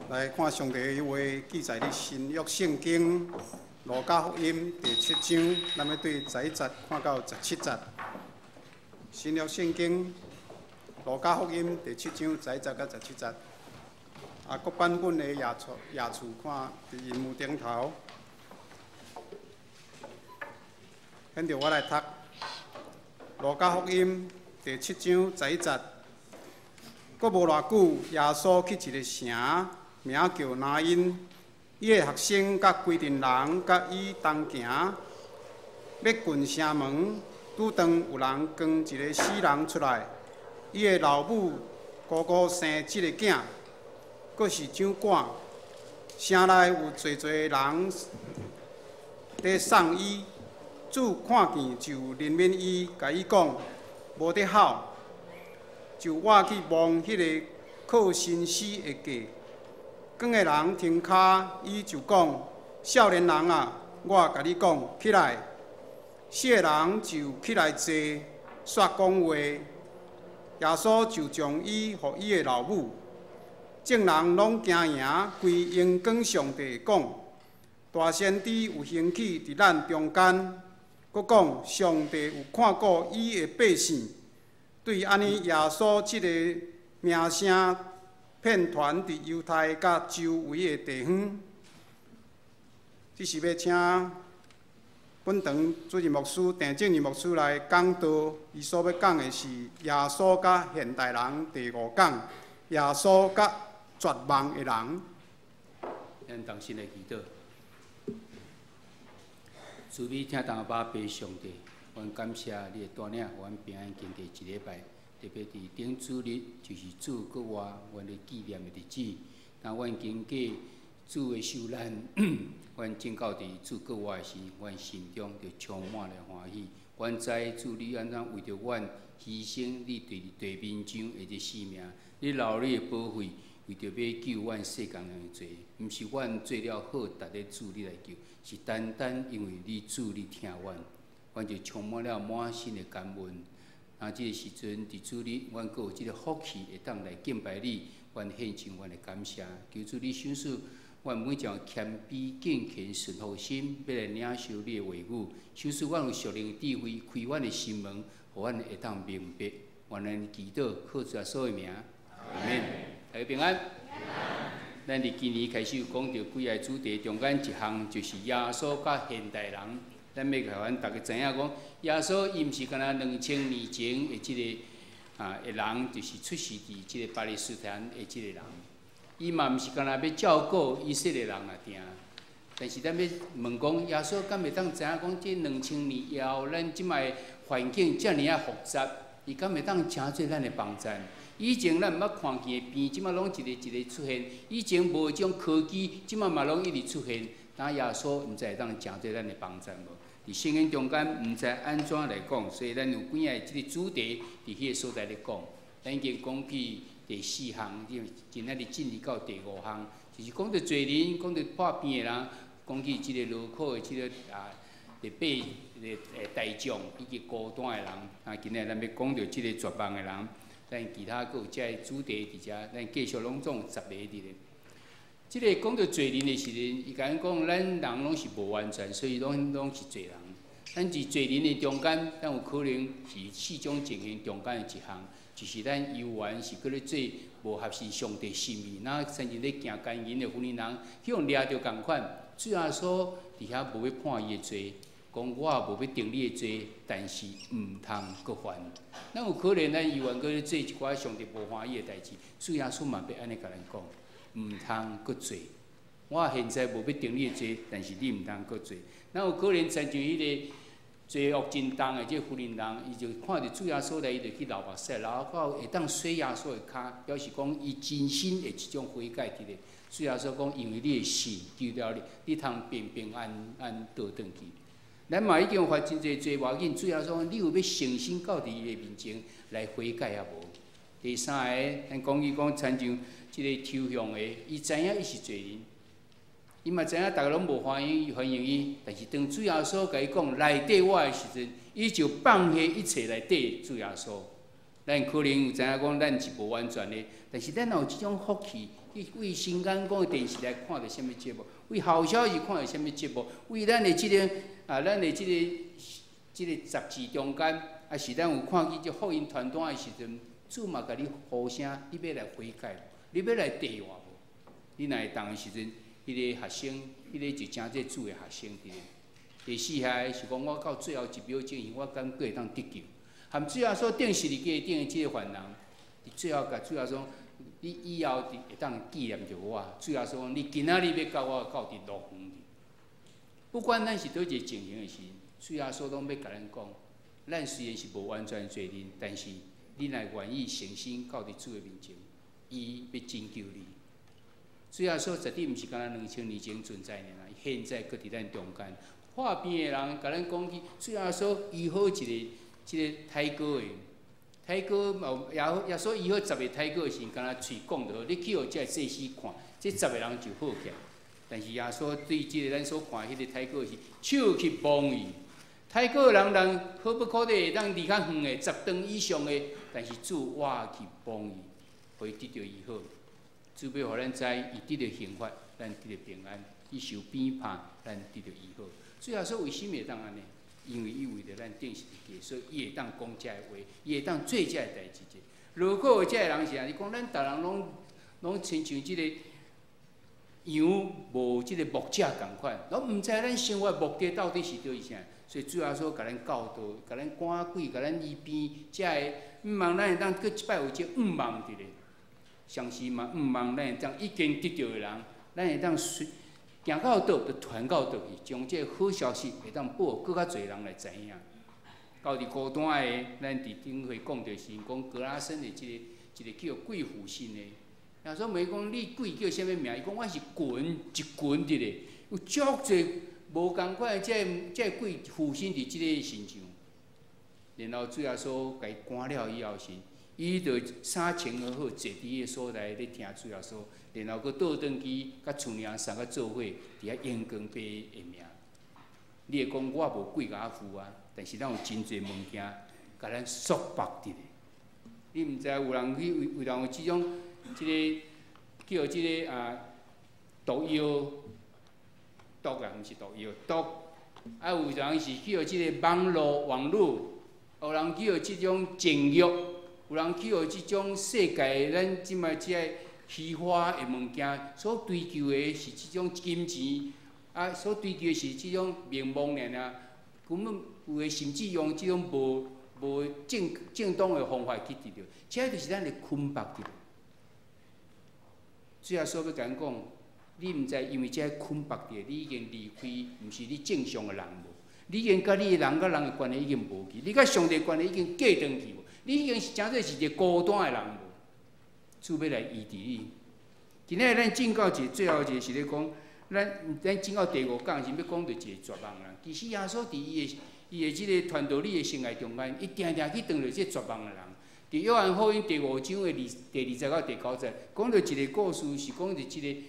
来看上帝的话记载伫新约圣经路加福音第7章，咱要对11节看到17节。新约圣经路加福音第7章11节到17节。各版本的页册看伫荧幕顶头。跟着我来读路加福音第7章11节。阁无偌久，耶稣去一个城，名叫拿因。伊的学生甲规阵人甲伊同行，要进城门，拄当有人扛一个死人出来。伊的老母高高生即个囝，阁是长官，城内有侪侪人在送伊。主看见就怜悯伊，甲伊讲无得好。就我去望迄个靠生死的家，讲的人停骹，伊就讲：少年人啊，我甲你讲，起来。死个人就起来坐，煞讲话。耶稣就将伊互伊的老母。众人拢惊赢，规应跟上帝讲：大先知有兴起伫咱中间，阁讲上帝有看顾伊的百姓。对安尼，耶稣即个名声遍传伫犹太甲周围的地方。这是要请本堂主任牧师郑正义牧师来讲道。伊所要讲的是耶稣甲现代人第5讲，耶稣甲绝望的人。咱同心来祈祷，慈悲听当爸爸上帝。阮感谢你的带领，阮平安经过一礼拜，特别伫顶主日，就是主国外阮的纪念的日子。当阮经过主的受难，阮正到伫主国外时，阮心中就充满了欢喜。阮知主你安怎为着阮牺牲你对地面上的这性命，你留你的宝血，为着要救阮世间人的罪，毋是阮做了好，逐日主你来救，是单单因为你主你听阮。阮就充满了满心的感恩。啊，即个时阵，伫主日，阮阁有即个福气，会当来敬拜你，阮献上阮的感谢。求主你赏赐阮每种谦卑、敬虔、顺服心，要来领受你的话语。赏赐阮有属灵的智慧，开阮的心门，互阮会当明白。愿咱祈祷，靠主耶稣的名，阿免。大家平安。咱伫今年开始有讲到几个主题，中间一项就是耶稣甲现代人。咱要甲阮大家知影讲，耶稣伊毋是干那2000年前的即个的人，就是出世伫即个巴勒斯坦的即个人。伊嘛毋是干那要照顾以色列人啊定。但是咱要问讲，耶稣敢会当知影讲，即2000年以后，咱即摆环境遮尔复杂，伊敢会当诚做咱的帮衬？以前咱毋捌看见的病，即摆拢一个一个出现；以前无种科技，即摆嘛拢一直出现。但耶稣毋知会当诚做咱的帮衬无？伫圣经中间，毋知安怎来讲，所以咱有几个即个主题伫迄个所在咧讲。咱已经讲去第4项，今仔日进入到第5项，就是讲到罪人，讲到破病的人，讲起即个劳苦的即个第8个大众以及孤单的人。今日咱要讲到即个绝望的人，咱其他阁有遮个主题伫遮，咱继续拢总10个伫咧。即个讲到罪人的时阵，伊甲咱讲，咱人拢是无完全，所以拢是罪人。咱伫罪人的中间，咱有可能是4种情形中间的一项，就是咱犹原是搁咧做无合适上帝心意，那甚至咧行奸淫的妇女人，向掠着共款。主耶稣伫遐无要判伊的罪，讲我无要定你的罪，但是毋通搁犯。咱有可能咱犹原搁咧做一寡上帝无欢喜的代志，主耶稣嘛要安尼甲咱讲。毋通搁做，我现在无要定你的罪，但是你毋通搁做。咱有可能亲像迄个罪恶真重的即个妇人人，伊就看到主耶稣来，伊就去流目屎，流到会当洗耶稣的骹，表示讲伊真心的一种悔改伫咧。主耶稣讲，因为你的信救了你，你通平平安安倒转去。咱嘛已经有发真侪罪，无要紧。主耶稣讲，你有要诚心到伫伊的面前来悔改也无？第三个，咱讲伊讲亲像。即个抽象的，伊知影伊是罪人，伊嘛知影逐个拢无欢迎伊，但是当主耶稣甲伊讲来缀我的时阵，伊就放下一切来缀主耶稣。咱可能有知影讲咱是无完全的，但是咱有即种福气，去为新港讲的电视台看到什么节目，为好消息看到什么节目，为咱的咱的即个杂志中间，啊是咱有看见这福音传单的时阵，主嘛甲你呼声，你要来悔改，你要来地话无？你若会当的时阵，迄个学生，迄个就正这主的学生伫咧。第四下是讲我到最后一秒钟，我感觉会当得救。含主要说顶12家顶的即个犯人，最后甲主要说，你以后会当纪念着我。主要说你今仔日要到我到伫乐园去，不管咱是倒一个情形的时，主要说拢要甲咱讲，咱虽然是无完全做人，但是你若愿意诚心到伫主的面前，伊要拯救你。主要说绝对毋是敢若2000年前存在呢啦，现在搁伫咱中间。破病的人甲咱讲起，主要说医好即个胎哥的，胎哥也说医好10个胎哥的时，敢若喙讲着好，你去互这祭司看，这10个人就好起来。但是耶稣对即个咱所看迄个胎哥是手去帮伊，胎哥的人可不可能会当离较远的10吨以上的，但是主我去帮伊，互伊得到医好。主要互咱知，伊得到刑罚，咱得到平安；伊受鞭挞，咱得到医好。主要说为什么会当安尼？因为伊为着咱顶12家，所以伊会当讲遮个话，伊会当做遮个代志者。如果有遮个人是安尼讲，咱逐人拢亲像即个羊无即个牧者共款，拢毋知咱生活目的到底是对啥。所以主要说，甲咱教导，甲咱赶鬼，甲咱医病，遮个毋望咱会当搁一摆有即毋望伫咧。相信嘛，毋望咱会当已经得到的人，咱会当行到倒，就传到倒去，将这好消息会当报更较侪人来知影。到伫孤单的，咱伫顶回讲着是讲格拉森的一个叫贵妇神的。若说问讲你贵叫啥物名？伊讲我是群一群伫咧，有足侪无共款的这贵妇神伫即个身上。然后最后说，甲伊赶了以后是，伊就衫穿好好，坐伫迄个所在咧听主要说。然后佫倒转去，甲厝娘送甲做伙，伫遐阳光白的命。你会讲我无贵甲富啊，但是咱有真侪物件，甲咱束缚伫咧。你毋知有人去为人有即种，即个叫即个毒药，毒啊，毋是毒药，毒。啊，有人是叫即个网络，有人叫即种情欲，有人叫即种世界咱即摆即个。虚华的物件，所追求的是即种金钱，所追求的是即种名望尔。根本有诶，甚至用即种无正当的方法去得到，这就是咱的捆绑伫。最后所要甲咱讲，你毋知因为这捆绑伫，你已经离开，毋是你正常的人无。你已经甲你的人甲人的关系已经无去，你甲上帝的关系已经隔断去无。你已经是真正是一个孤单的人无。主要来医治你。今仔日咱正到最后一个是咧讲，咱正到第5讲是要讲到一个绝望人。其实耶稣伫伊的即个传道理的生涯中间，伊定定去当着即个绝望的人。伫约翰福音第5章的第20到第9节，讲到一个故事，是讲着即个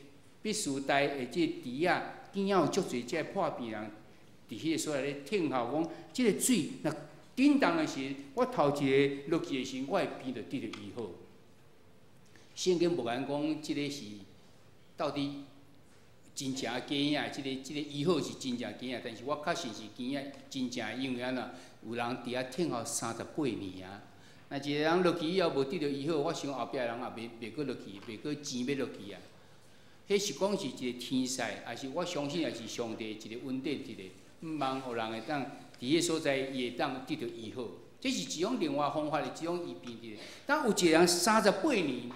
必须代的即个池仔，竟然有足侪即个破病人伫迄个所在咧听候讲，即个水若叮当的时，我头一个落去的时，我的病就得到医好。圣经无甲咱讲，即个是到底真正假影，即个医好是真正假影，但是我确实是假影，真正因为安怎，有人伫遐听候38年啊。若一个人落去以后无得到医好，我想后壁人也袂阁落去，袂阁钱要落去啊。迄是讲是一个天使，还是我相信也是上帝一个恩典一个，毋望互人会当伫迄所在，伊会当得到医好。这是一种另外方法的一种医病的。但有一个人38年。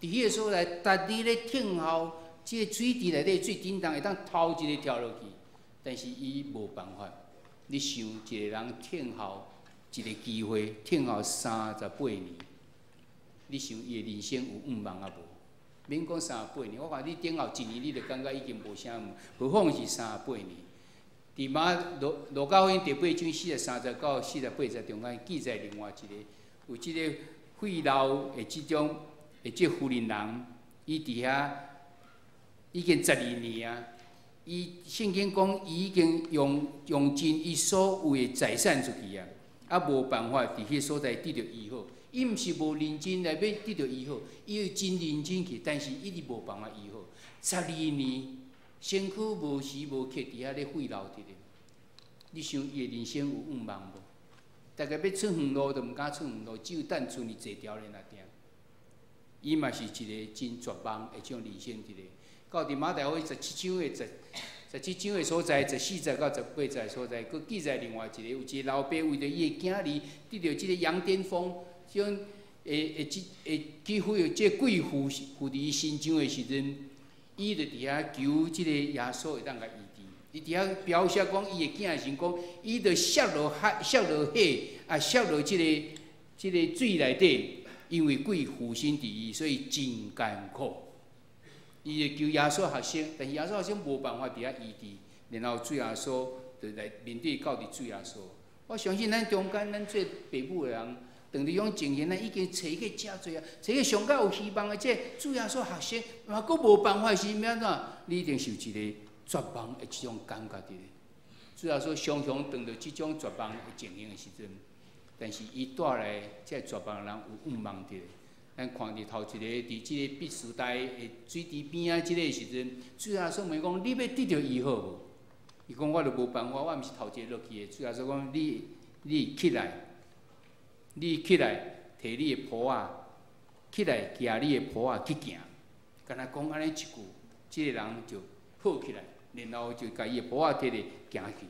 伫迄个所在，逐日咧听候，即个水池内底水叮当会当头一个跳落去，但是伊无办法。你想一个人听候一个机会，听候38年，你想伊的人生有毋望啊无？免讲38年，我看你顶后1年，你就感觉已经无啥物，何况是38年。伫路加福音第8章43到48节中间记载另外一个，有即个肺痨的即种。即个妇人人，伊伫遐已经12年啊。伊圣经讲，伊已经用尽伊所有的财产出去啊，无办法伫迄所在得到医好。伊毋是无认真来要得到医好，伊真认真去，但是一直无办法医好。12年身躯无时无刻伫遐咧费老直咧。你想伊的人生有愿望无？大家要出远路都毋敢出远路，只有等剩伊坐条咧那定。伊嘛是一个真绝望的种人生一个。到伫马大会17章的17章的所在，14节到18节的所在，佫记载另外一个，有一个老爸为着伊的囝儿得到即个羊癫疯，种几乎有即个贵妇附伫伊身上的时阵，伊就伫遐求即个耶稣会当甲医治。伊伫遐描写讲伊的囝是讲，伊就摔落血，啊摔落即个水内底，因为鬼附身伫伊，所以真艰苦。伊就求耶稣学生，但是耶稣学生无办法伫遐医治，然后主耶稣就来面对到伫主耶稣。我相信咱中间咱做父母的人，当伫种情形，咱已经找去遮济啊，找去上较有希望的这主耶稣学生，嘛佫无办法是安怎？你一定是有一个绝望的即种感觉伫咧。主耶稣常常当着即种绝望的情形的时阵，但是伊带来这绝望的人有愿望伫咧。咱看伫头一个，伫即个必时代的水池边啊，即个时阵，主耶稣问讲：你要得到医好无？伊讲：我就无办法，我毋是头一个落去的。主耶稣讲：你起来，摕你的蹼仔，起来举你的蹼仔去行。敢若讲安尼一句，即个人就好起来，然后就甲伊的蹼仔摕咧行去。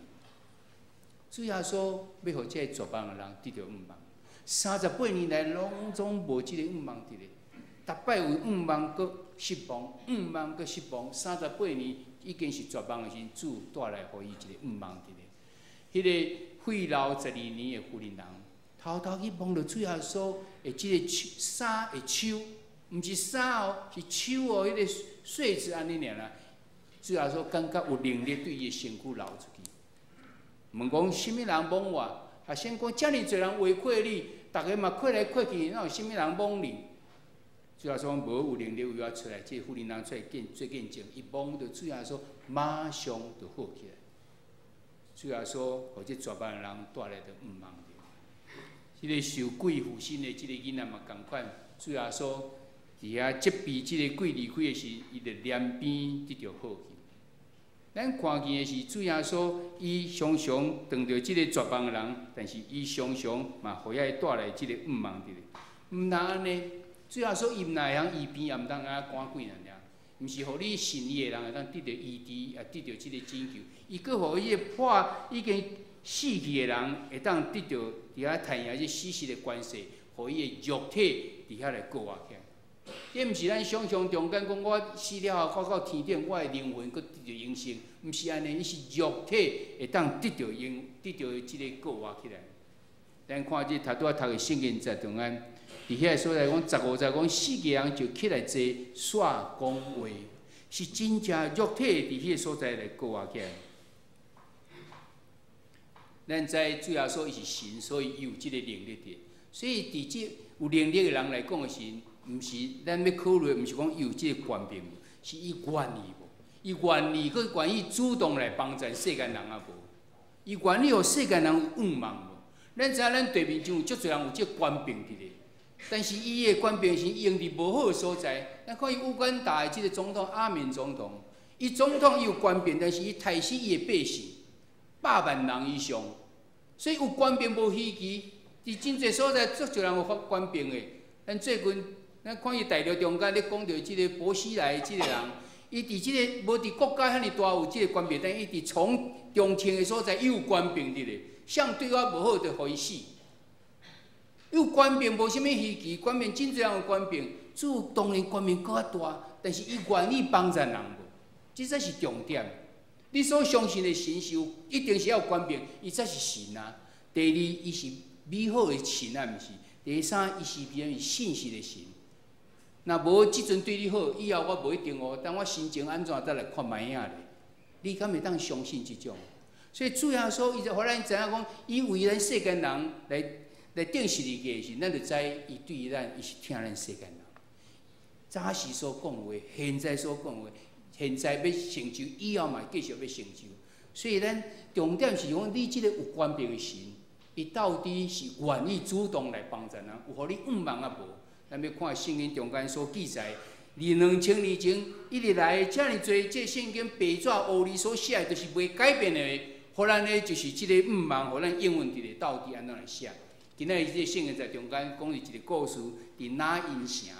主耶稣要互即个绝望的人得到愿望。38年来，拢总无即个愿望伫咧。逐摆有愿望，阁失望，愿望阁失望。38年已经是绝望的时，主带来互伊一个愿望伫咧。迄个费老12年的妇人人，偷偷去摸着主耶稣的即个衫的手，毋是衫哦，是手哦，迄个穗子安尼尔啦。主耶稣感觉有能力对伊的身躯流出去。问讲，什么人摸我？学生讲，遮尔侪人围过你。大家嘛看来看去，哪有啥物人摸你？主耶稣讲无有能力为我出来，即个妇人人出来做见证，一摸到主耶稣，马上就好起来。主耶稣互即绝望的人带来的愿望。即个受鬼附身的即个囡仔嘛共款，主耶稣伫遐责备即个鬼离开的时，伊就连边得到好去。咱看见的是主耶稣，伊常常当着即个绝望的人，但是伊常常嘛，互遐带来即个愿望伫咧。毋但安尼，主耶稣伊毋但会晓医病，也毋当安赶鬼尔，毋是互你信伊的人会当得到医治，也得到即个拯救。伊佫互伊个破已经死去的人会当得到伫遐太阳即死死的关系，互伊的肉体伫遐来过活起来。这毋是咱想象中间讲，我死了后到天顶，我的灵魂佫得到永生，毋是安尼，伊是肉体会当得到即个过活起来。咱看即拄仔读的圣经节中间，伫遐所在讲15节讲，死个人就起来坐煞讲话，是真正肉体伫迄个所在来过活起来。咱知主耶稣伊是神，所以伊有即个能力伫，所以伫即有能力的人来讲的是。毋是咱要考虑，毋是讲伊有即个权柄，是伊愿意无？伊愿意，佮愿意主动来帮助世间人啊无？伊愿意互世间人有愿望无？咱知影咱地面上有足侪人有即个权柄伫咧，但是伊的权柄是用伫无好的所在。咱看伊乌干达的即个总统阿敏总统，伊总统伊有权柄，但是伊杀死伊的百姓，100万人以上，所以有权柄无稀奇。伫真侪所在，足侪人有发权柄的。咱最近。咱看伊大陆中间咧讲到即个波斯来的即个人，伊伫即个无伫国家遐尼大有即个权柄，但伊伫从中清的所在，伊有权柄伫咧。谁对我无好，就互伊死。有权柄无啥物稀奇，权柄真侪人有权柄，主当然权柄搁较大，但是伊愿意帮助人无，这才是重点。你所相信的神是有，一定是要有权柄，伊才是神啊。第二，伊是美好的神啊，毋是。第三，伊是别人信实的神。若无即阵对你好，以后我无一定哦。当我心情安怎，再来看卖影咧。你敢会当相信即种？所以主耶稣伊就互咱知影讲，伊为咱世间人来定十字架时，咱就知伊对于咱，伊是听咱世间人。早时所讲话，现在所讲话，现在要成就，以后嘛继续要成就。所以咱重点是讲，你即个有权柄的神，伊到底是愿意主动来帮助人，有互你忙啊无？咱要看圣经中间所记载，2000年前一直来遮尔多，这圣经白纸黑字所写，就是袂改变的。互咱呢，就是即个忙，互咱应用伫咧到底安怎来写。今仔日即个圣经在中间讲一个故事，伫拿因城，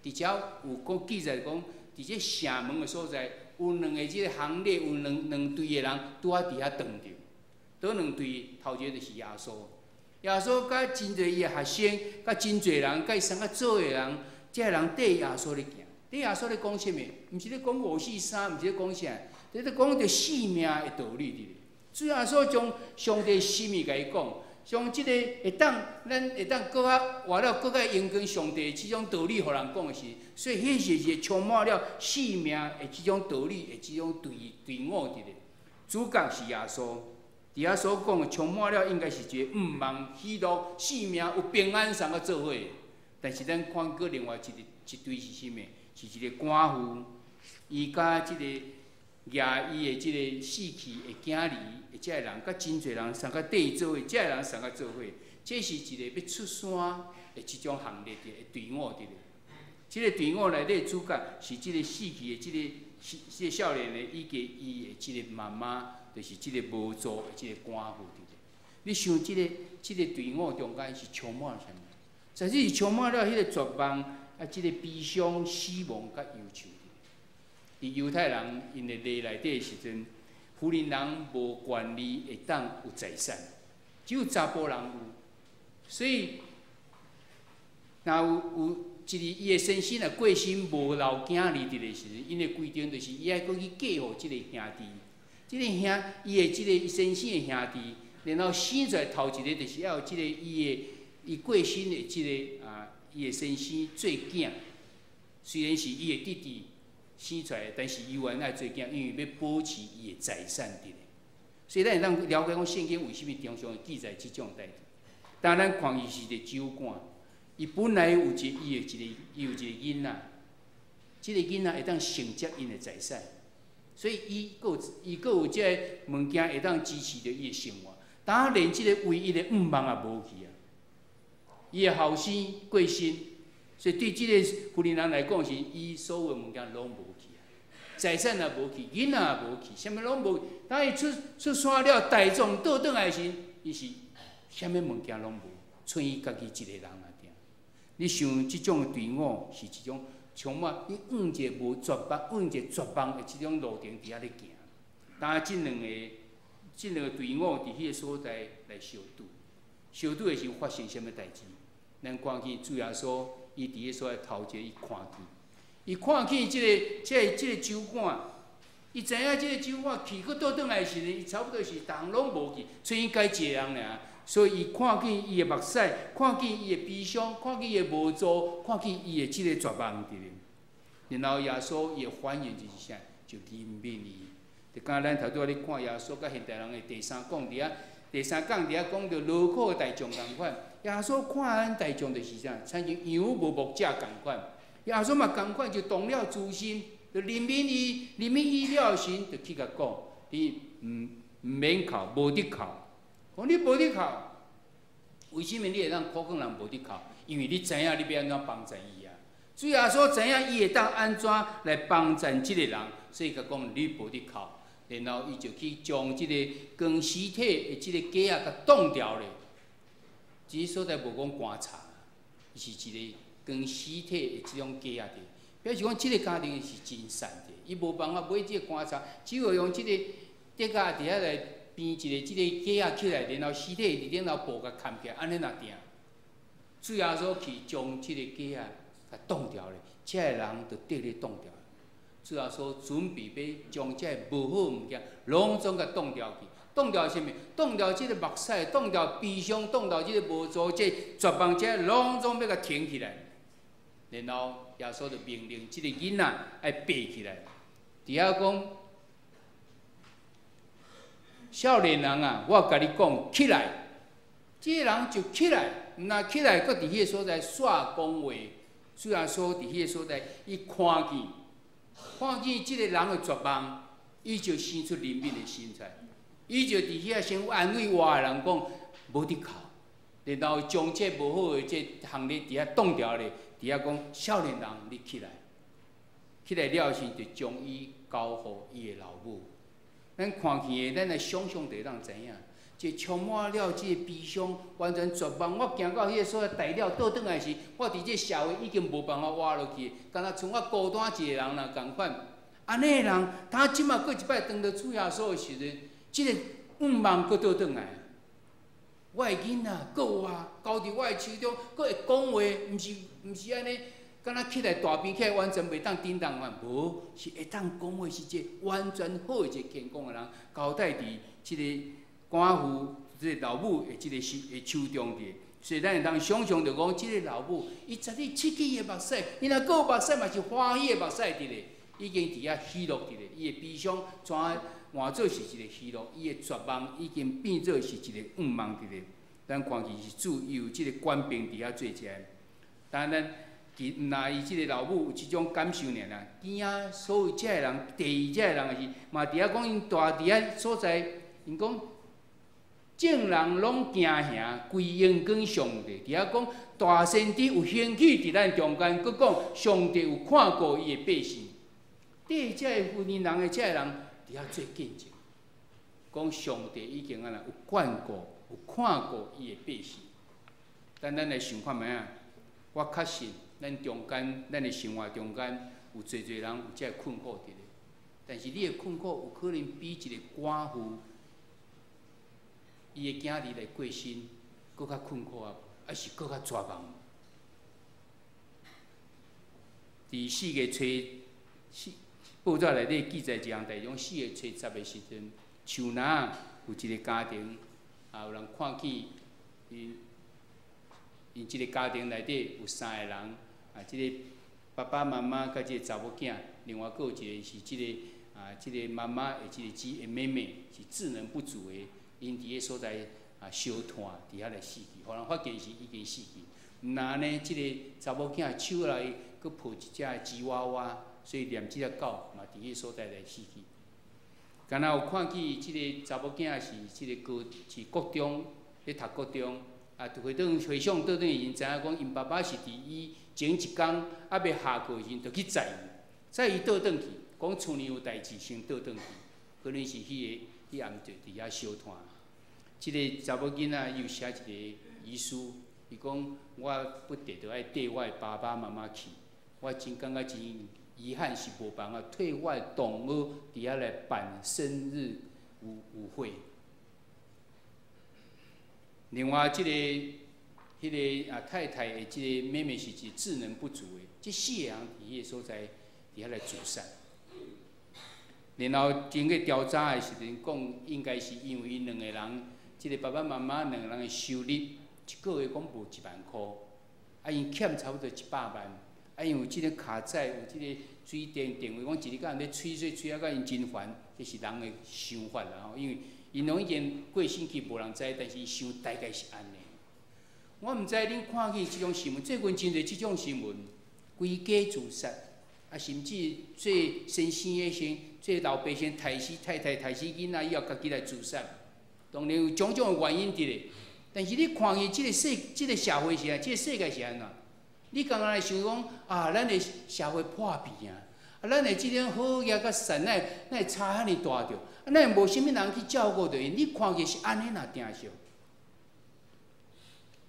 伫遮有讲记载讲，伫这城门的所在，有2个即个行列，有两队的人拄啊伫遐撞着。倒2队，头一个就是耶稣。耶稣甲真侪伊的学生，甲真侪人，甲伊相甲做的人，这个人缀耶稣咧行。缀耶稣咧讲啥物？毋是咧讲543，毋是咧讲啥，伫咧讲着性命的道理伫咧。主耶稣将上帝心意甲伊讲，将即个咱会当搁较活了，搁较用跟上帝即种道理，互人讲的时，所以迄是充满了性命的即种道理的即种队伍伫咧。主角是耶稣。伫遐所讲的，充满了应该是一个望、喜乐、性命有平安上个做伙。但是咱看过另外一堆是啥物？是一个寡妇，伊甲即个亚伊的即个死去的囝儿，即个人甲真侪人上甲缀伊做伙，即个人上甲做伙，这是一个要出山的即种行列的队伍伫咧。即个队伍内底主角是即个死去的即个少年的，以及伊的即个妈妈。就是即个无助的即个寡妇伫咧。你想即个队伍中间是充满了啥物？实际是充满了迄个绝望啊，即个悲伤、死亡甲忧愁。伫犹太人因的历内底的时阵，妇人人无权利会当有财产，只有查甫人有。所以，若有一日伊的先生啊过身无留囝儿伫咧时，因的规定就是伊爱搁去嫁互即个兄弟。即个兄，伊的即个先生的兄弟，然后生出来头一个就是要有即个伊过身的即个伊的先生做囝。虽然是伊的弟弟生出来，但是伊原来做囝，因为要保持伊的财产伫咧。所以咱会当了解讲圣经为什么常常会记载即种代志。当咱看伊是一个酒馆，伊本来有伊有一个囡仔，即个囡仔会当承接因的财产。所以伊佫有即个物件会当支持着伊的生活，当连即个唯一的望也无去啊！伊的后生过身，所以对即个妇人人来讲是，伊所有的物件拢无去啊，财产也无去，囡仔也无去，啥物拢无。当伊出山了，大众倒转来时，伊是啥物物件拢无，剩伊家己一个人啊！你想即种队伍是一种？充满，伊往一个无绝望，往一个绝望的即种路程伫遐咧行。当即两个队伍伫迄个所在来相拄，相拄的时候发生啥物代志？咱看见主耶稣，伊伫迄所在头一个伊看见，伊看见即个酒馆，伊知影即个酒馆去佫倒转来时，伊差不多是人拢无去，剩伊家一个人尔。所以伊看见伊的目屎，看见伊的悲伤，看见伊的无助，看见伊的即个绝望伫咧。然后耶稣伊的反应就是啥？就怜悯伊。就刚咱头拄仔咧看耶稣甲现代人的第三讲伫遐讲着劳苦的大众共款。耶稣看咱大众就是啥？亲像羊无牧者共款。耶稣嘛共款，就动了慈心，就怜悯伊了神，就去甲讲，你毋免哭，无得哭。讲你无得哭，为什么你会当苦讲人无得哭？因为你知影你要安怎帮助伊啊。主耶稣知影伊会当安怎来帮助即个人，所以甲讲你无得哭。然后伊就去将即个光尸体的即个架啊，甲冻掉咧。即个所在无讲棺材，伊是一个光尸体的即种架啊，表示讲即个家庭是真善的，伊无办法买即个棺材，只有用即个竹架伫遐来。编一个即个架起来，然后尸体伫顶头布甲砍起来，安尼若定。主耶稣去将即个架甲冻掉咧，遮个人就得咧冻掉。主耶稣准备要将遮个无好物件，拢总甲冻掉去。冻掉啥物？冻掉即个目屎，冻掉悲伤，冻掉即个无助，即绝望，遮拢总要甲停起来。然后耶稣就命令即个囡仔爱爬起来，伫遐讲。少年人啊，我甲你讲，起来！即个人就起来，毋但起来，搁伫迄个所在煞讲话。主耶稣伫迄个所在，伊看见即个人的绝望，伊就生出怜悯的心出来。伊就伫遐先安慰外的人讲：无伫哭，然后将这无好诶这行列伫遐挡掉咧，伫遐讲少年人你起来，起来了时就将伊交互伊诶老母。咱看见诶，咱来想象就当知影。就充满了这个悲伤，完全绝望。我行到迄个所在大了，倒转来时，我伫这社会已经无办法活落去，敢若像我孤单一个人啦共款。安尼诶人，他即马过一摆当到主耶稣诶时阵，即个梦搁倒转来。我诶囡仔，搁有我，交伫我诶手中，搁会讲话，毋是安尼，敢若起来大病起来，完全袂当振动啊！无，是会当讲话，是一个完全好诶一个健康诶人，交代伫即个。寡妇即个老母诶，即个诶手中伫，所以咱会当想象着讲，即个老母，伊十日七起诶目屎，伊若搁有目屎嘛是欢喜诶目屎伫咧，已经伫遐喜乐伫咧，伊诶悲伤怎换做是一个喜乐，伊诶绝望已经变做是一个噩梦伫咧。咱看起是主伊有即个官兵伫遐做者，当然伊毋若伊即个老母有即种感受尔啦，囝仔所有遮诶人，第二遮诶人是嘛伫遐讲因住伫遐所在，因讲。众人拢惊吓，归荣光上帝。伫遐讲大先知有兴起伫咱中间，佮讲上帝有看过伊的百姓。第遮个妇人人的遮个人伫遐做见证，讲上帝已经安那有管过，有看过伊的百姓。但咱来想看觅啊，我确信咱中间，咱的生活中间有侪人有遮个困苦伫咧。但是你的困苦有可能比一个寡妇。伊的囝儿来过身，搁较困苦啊，还是搁较绝望？伫4月初，报纸内底记载一项代志，讲4月初10的时阵，树林有一个家庭，有人看见因即个家庭内底有3个人，即个爸爸妈妈甲即个查某囝，另外搁有一个是即个妈妈的即个妹妹是智能不足的。因伫个所在烧炭，伫遐来死去，互人发现时已经死去。毋然呢，即个查某囝手内佫抱一只吉娃娃，所以念即只狗嘛伫个所在来死去。敢若有看见即个查某囝是即个是国中咧读国中，回想倒转因知影讲，因爸爸是伫伊前一工未下课时就去载伊倒转去，讲厝里有代志先倒转去，可能是迄暗就伫遐烧炭。即个查某囡仔伊有写一个遗书，伊讲我不得着爱缀我的爸爸妈妈去，我真感觉真遗憾是无办法替我的同学伫遐来办生日舞会。另外，迄个太太的即个妹妹是一智能不足的，即4个人伫迄个所在伫遐来自杀。然后经过调查的时阵，讲应该是因为因2个人，即个爸爸妈妈2个人的收入一个月讲无1万箍，因欠差不多100万，因为即个卡债，有即个水电电话，讲一日到晚咧吹水吹到因真烦，这是人的想法啦吼。因为因拢已经过身去，无人知，但是伊想大概是安尼。我毋知恁看见即种新闻，最近真侪即种新闻，规家自杀。甚至最先生的先，最老爸先杀死太太，杀死囡仔以后，家己来自杀。当然有种种的原因伫咧。但是你看见即个社会是安，即个世界是安怎？你刚刚来想讲咱的社会破病啊，咱的即种好业甲善哪会差遐尼大着？咱会无啥物人去照顾着因？你看见是安尼若定数？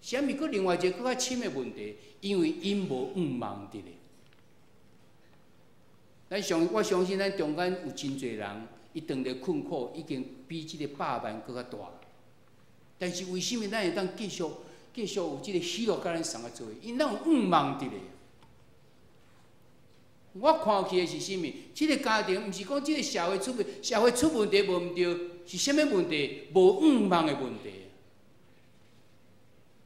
啥物佫另外一个佫较深的问题？因为因无忙伫咧。我相信咱中间有真侪人，伊当着困苦已经比即个100万佫较大。但是为什么咱会当继续有即个喜乐甲咱送啊做？因咱有忙伫咧。我看起的是啥物？即个家庭毋是讲即个社会出问题无毋对，是啥物问题？无忙的问题。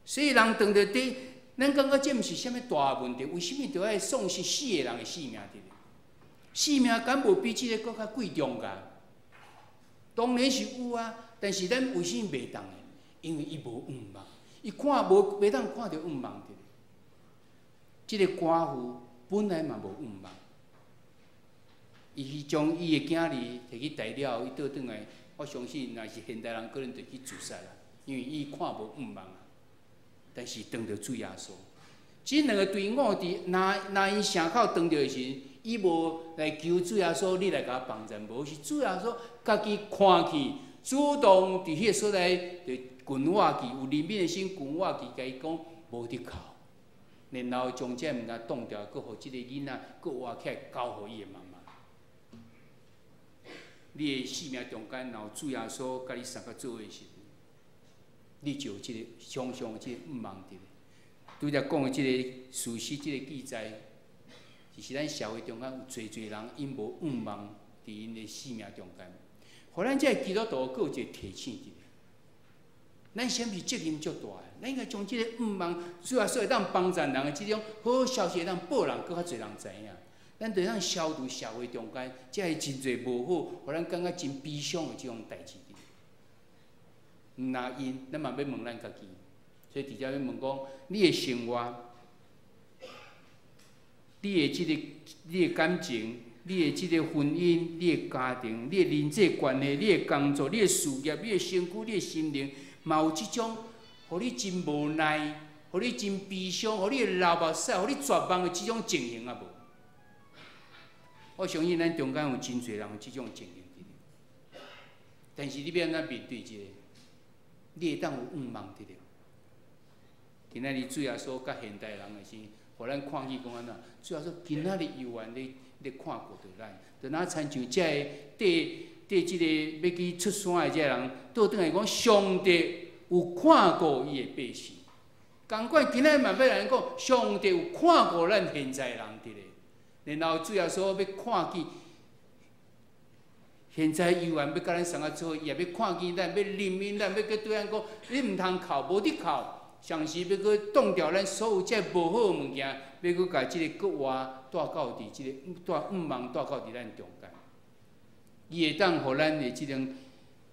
所以人当着伫，咱感觉这毋是啥物大问题，为什么着爱丧失4个人的性命伫咧？性命敢无比即个佫较贵重噶？当然是有啊，但是咱为什么袂当的？因为伊无忙，伊袂当看到忙伫咧。即个寡妇本来嘛无忙，伊将伊的囝儿摕去带了，伊倒转来，我相信若是现代人可能就去自杀啦。因为伊看无毋茫啊，但是当着主耶稣。即两个队伍伫若因城口当着的时阵，伊无来求主耶稣，你来甲我帮衬，无是主耶稣家己看去，主动伫迄个所在，就群我去，有怜悯的心，群我去，甲伊讲无得靠，然后将这物件挡掉，佮互即个囡仔佮活起来，交互伊的妈妈。你的生命中间，然后主耶稣甲你三个做伙时，你就有即个常常即个毋茫伫咧。拄则讲的即个事实，即个记载，就是咱社会中间有侪人因无毋茫伫因的生命中间，互咱这基督徒佫有一个提醒伫咧。咱是毋是责任足大的？咱应该将即个毋茫，主要说会当帮助人的即种好消息，会当报人，佫较侪人知影。咱着当消除社会中间，这是真侪无好，互咱感觉真悲伤的即种代志。毋若因，咱嘛要问咱家己。所以直接要问讲，你的生活，你的感情，你的即个婚姻，你的家庭，你的人际关系，你的工作，你的事业，你的身躯，你的心灵，嘛有即种，互你真无奈，互你真悲伤，互你流目屎，互你绝望的即种情形啊无？我相信咱中间有真侪人有即种情形伫咧，但是你要安怎面对即个？你会当有毋茫伫咧？今仔日主耶稣甲现代人的是，互咱看去讲安怎？主耶稣今仔日犹原咧看过着咱，就哪亲像这个对即个要去出山的这个人，倒转来讲，上帝有看过伊的百姓。同款今仔日嘛要来讲，上帝有看过咱现在人伫咧，然后主耶稣要看去。现在犹原要甲咱三个做，也要看见咱，要怜悯咱，要去对咱讲，你毋通哭，无得哭。上时要去挡掉咱所有这无好的物件，要去甲即个国话带到伫即个带毋茫带到伫咱中间，伊会当互咱的即种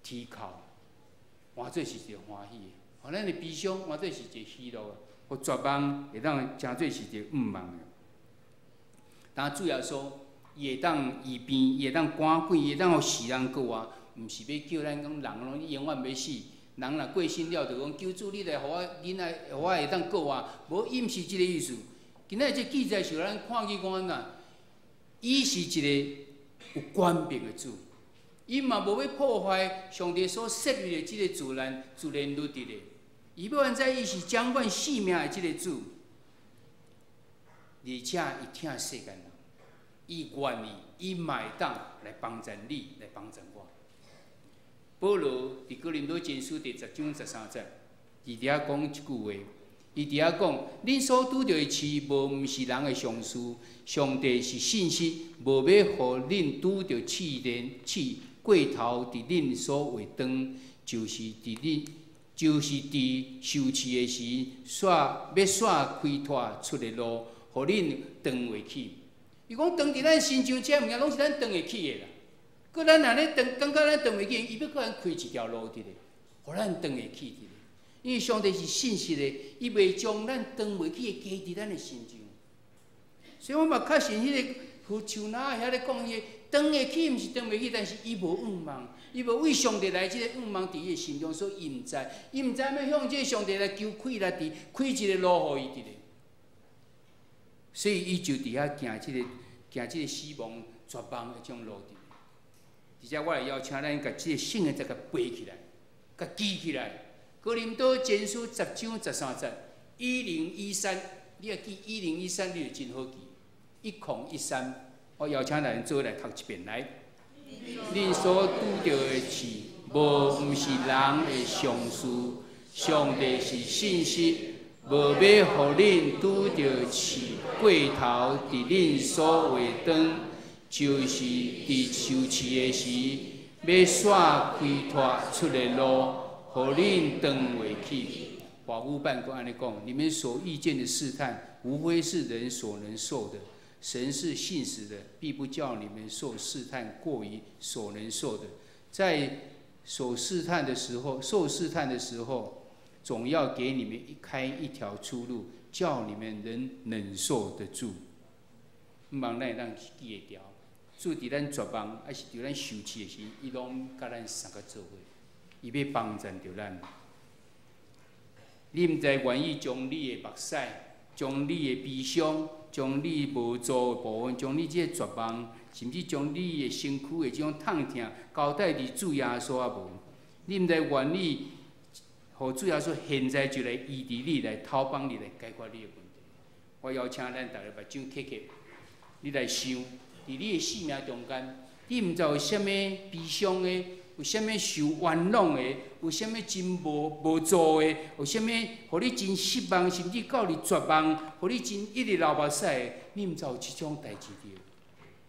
啼哭，换做是一个欢喜的；互咱的悲伤，换做是一个喜乐的；互绝望会当诚做是一个毋茫的。但主要说，伊会当医病，伊会当赶鬼，伊会当互世人过活，毋是要叫咱讲人拢永远要死。人若过身了，就讲求主你来，互我囡仔，互我会当过活，无伊毋是即个意思。今仔这记载是咱看去讲安怎，伊是一个有权柄的主，伊嘛无要破坏上帝所设立的即个自然律伫咧。伊要安怎？伊是掌管生命的即个主，而且伊疼世间人，伊愿意，伊嘛会当来帮助你，来帮助我。保罗伫哥林多前书第10章13节，伊伫遐讲一句话，伊伫遐讲：恁所拄着的试，毋是人的常事，上帝是信实，无要互恁拄着试过头伫恁所画当，就是伫受试的时，要煞开拓出的路，互恁转袂起。伊讲转伫咱身上，这物件拢是咱转会起的啦。佮咱若咧转，感觉咱转袂起，伊要佮咱开一条路伫咧，互咱转会起伫咧。因为上帝是信实的，伊袂将咱转袂起的加伫咱的身上。所以我嘛较信迄个胡树哪遐咧讲伊转会起，毋是转袂起，但是伊无毋茫，伊无为上帝来即个毋茫伫伊的心中，所以伊毋知，伊毋知要向即个上帝来求开来开一个路互伊伫咧。所以伊就伫遐行即个死亡绝望的这种路伫。而且我会邀请咱甲即个圣经再甲背起来，甲记起来。哥林多前书10章13节，1013，你若记1013，你就真好记。1013，我邀请咱做来读一遍来。恁所拄着的试，毋是人的常事，上帝是信实，无要互恁拄着试过头伫恁所画当。就是伫受试的时，要煞开拓出的路，互恁转袂起。华语版佫安尼讲：你们所遇见的试探，无非是人所能受的。神是信实的，必不叫你们受试探过于所能受的。在受试探的时候，总要给你们开一条出路，叫你们能忍受得住。毋茫咱会当记会牢。主伫咱绝望，还是伫咱受试的时，伊拢甲咱三个做伙，伊要帮助着咱。你毋知愿意将你的目屎、将你的悲伤、将你无助的部分、将你即个绝望，甚至将你的身躯的即种痛痛交代伫主耶稣啊无？你毋知愿意，互主耶稣现在就来医治你，来偷帮你，来解决你的问题。我邀请咱逐个目睭闭起，你来想，伫你的生命中间，你毋知有啥物悲伤的？有啥物受冤枉的？有啥物真无助的？有啥物互你真失望，甚至到你绝望，互你真一直流目屎的？你毋知有即种代志着？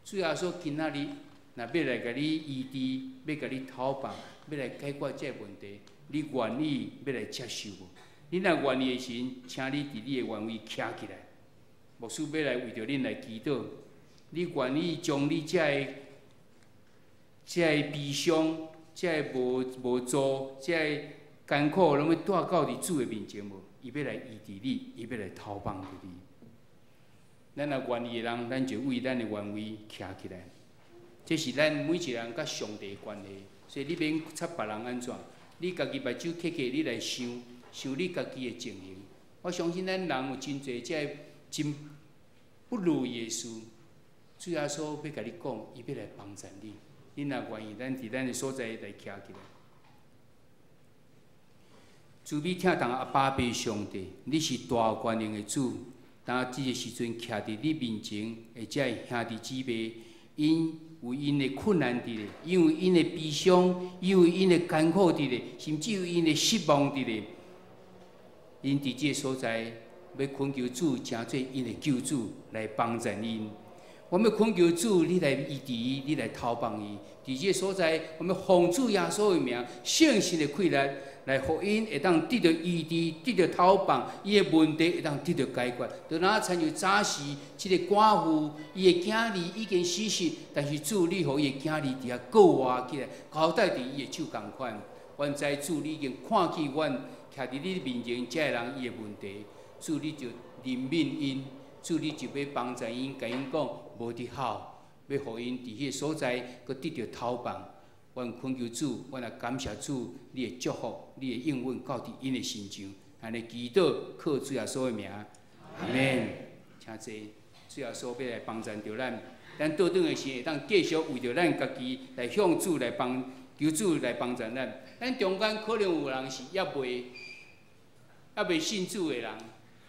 主耶稣今仔日若要来甲你医治，要甲你讨帮，要来解决这个问题，你愿意要来接受无？你若愿意的时，请你伫你的原位徛起来，牧师要来为着恁来祈祷。你愿意将你这个悲伤？这个无助，这个艰苦，拢要带到伫主的面前无？伊要来医治你，伊要来讨帮着你。咱若愿意的人，咱就为咱的原位徛起来。这是咱每一个人甲上帝的关系，所以你免插别人安怎，你家己目睭闭起，你来想你家己的情形。我相信咱人有真侪这真不如意的事，主耶稣要甲你讲，伊要来帮助你。你若愿意，咱伫咱的所在来徛起来。慈悲疼痛阿爸爸上帝，你是大有权能的主。当这个时阵徛伫你面前，或者兄弟姊妹，因有因的困难伫咧，因为因的悲伤，因为因的艰苦伫咧，甚至有因的失望伫咧。因伫这个所在，要恳求主成做因的救主来帮助因。我们恳求主，你来医治伊，你来讨帮伊。伫这个所在，我们奉主耶稣的名，圣神的气力，来互因会当得到医治，得到讨帮，伊的问题会当得到解决。就哪参像早时，即个寡妇，伊的囝儿已经死世，但是主你互伊的囝儿伫遐顾活起来，交代伫伊的手共款。阮知主你已经看见阮徛伫你面前，这个人伊的问题，主你就怜悯因。主，你就要帮助因，甲因讲无得好，要互因伫迄个所在，佮得到讨帮。阮恳求主，阮也感谢主，你的祝福，你的应允到伫因的身上。安尼祈祷，靠主耶稣的名，阿免。请坐，主耶稣要来帮助着咱，咱倒转的时会当继续为着咱家己来向主来求主来帮助咱。咱中间可能有人是还未信主的人，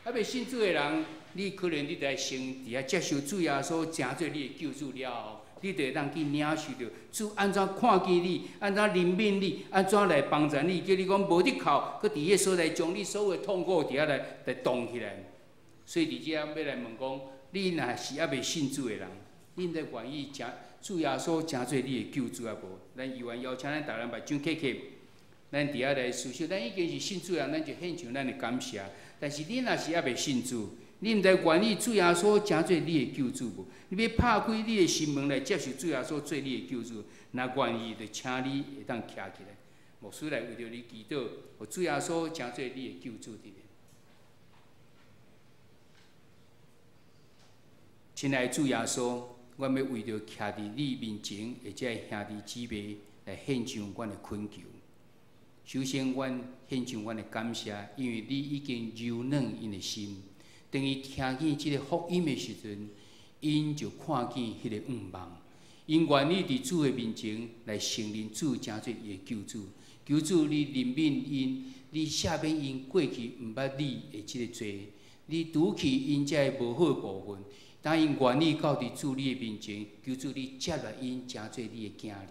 还未信主的人。你可能你在先伫遐接受主耶稣成做你的救主了后，你就会当去领受着主安怎看见你，安怎怜悯你，安怎来帮助你，叫你讲无得靠，佮伫迄所在将你所有的痛苦伫遐来动起来。所以伫遮要来问讲，你若是还未信主的人，你才愿意主耶稣成做你的救主啊无？咱依愿邀请咱逐个人目睭闭起，咱伫遐来思想，咱已经是信主的人，咱就献上咱的感谢。但是你若是还未信主，你毋知愿意主耶稣成做你的救主无？你要拍开你的心门来接受主耶稣做你的救主，若愿意，就请你会当徛起来，牧师来为着你祈祷，互主耶稣成做你的救主伫咧。亲爱的主耶稣，我要为着徛伫你面前，或者兄弟姊妹来献上阮的恳求。首先，阮献上阮的感谢，因为你已经柔软因的心。当伊听见即个福音的时阵，因就看见迄个愿望，因愿意伫主的面前来承认主成做伊的救主。求主你怜悯因，你赦免因过去毋捌你的即个罪，你除去因遮个无好的部分。当因愿意到伫主你的面前，求主你接纳因成做你的囝儿，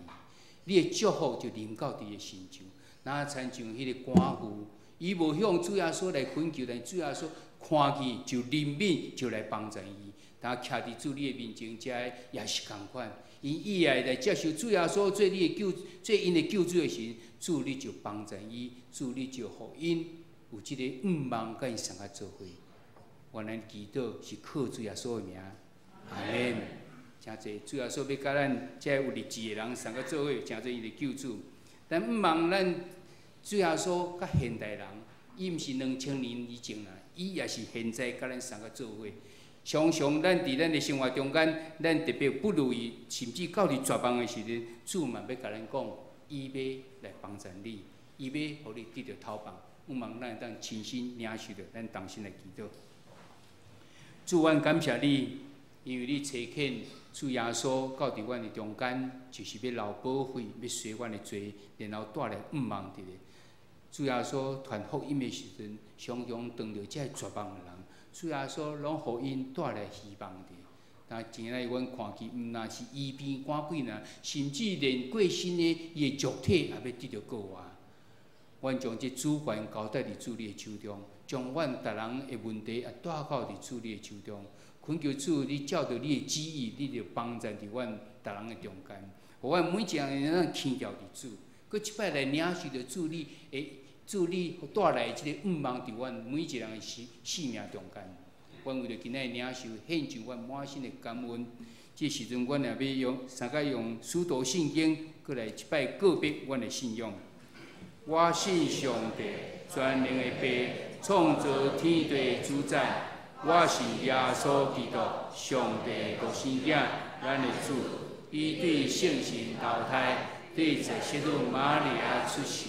你的祝福就临到伫伊身上。哪参像迄个寡妇，伊无向主耶稣来恳求，但主耶稣看见就怜悯，就来帮助伊。当徛伫主你的面前，遮也是共款。因以后来接受主耶稣做你的做因的救主的时，主你就帮助伊，主你就互因有即个愿望，甲因相合做伙。我咱祈祷是靠主耶稣的名，阿免。诚济主耶稣要甲咱遮有立志的人相合做伙，成做伊的救主。但毋望咱主耶稣甲现代人，伊毋是2000年以前啦，伊也是现在甲咱相合做伙。常常咱伫咱的生活中间，咱特别不如意，甚至到伫绝望的时阵，主嘛要甲咱讲，伊要来帮助你，伊要互你得到讨帮。望咱会当亲身领受着咱同心来祈祷。主，阮感谢你，因为你差遣主耶稣到伫阮的中间，就是要流宝血，要洗阮的罪，然后带来望伫咧。主耶稣传福音的时阵，常常当着这绝望的人，主耶稣拢互因带来希望伫。但前来阮看见，毋但是医病赶鬼呢，甚至连过身的伊的肉体也要得到救活。阮将这主权交代伫主你的手中，将阮逐人的问题也带到伫主你的手中。恳求主，你照着你的旨意，你就帮助伫阮逐人的中间，互阮每一个人能牵调伫主，搁一摆来领受着主你带来即个望伫阮每一个人的生命中间。阮为着今仔领受，献上阮满心的感恩。这时阵，阮也要三个用使徒圣经，搁来一摆告别阮的信仰。我信上帝，全能的爸，创造天地的主宰。我是耶稣基督，上帝独生囝，咱的主。伊对圣神投胎，对在圣女玛利亚出世，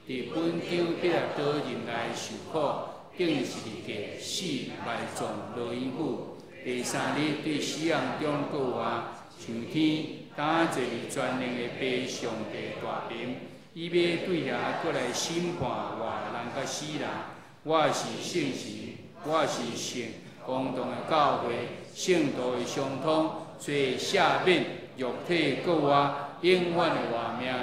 伫本场彼拉多任内受苦。定是日死埋葬落阴府，第三日对死人中过活，上天担坐伫全能的爸上帝大名，伊要对遐过来审判活人甲死人。我是圣神，我是圣公堂的教会，圣道的相通，做赦免肉体过活，永远的活命。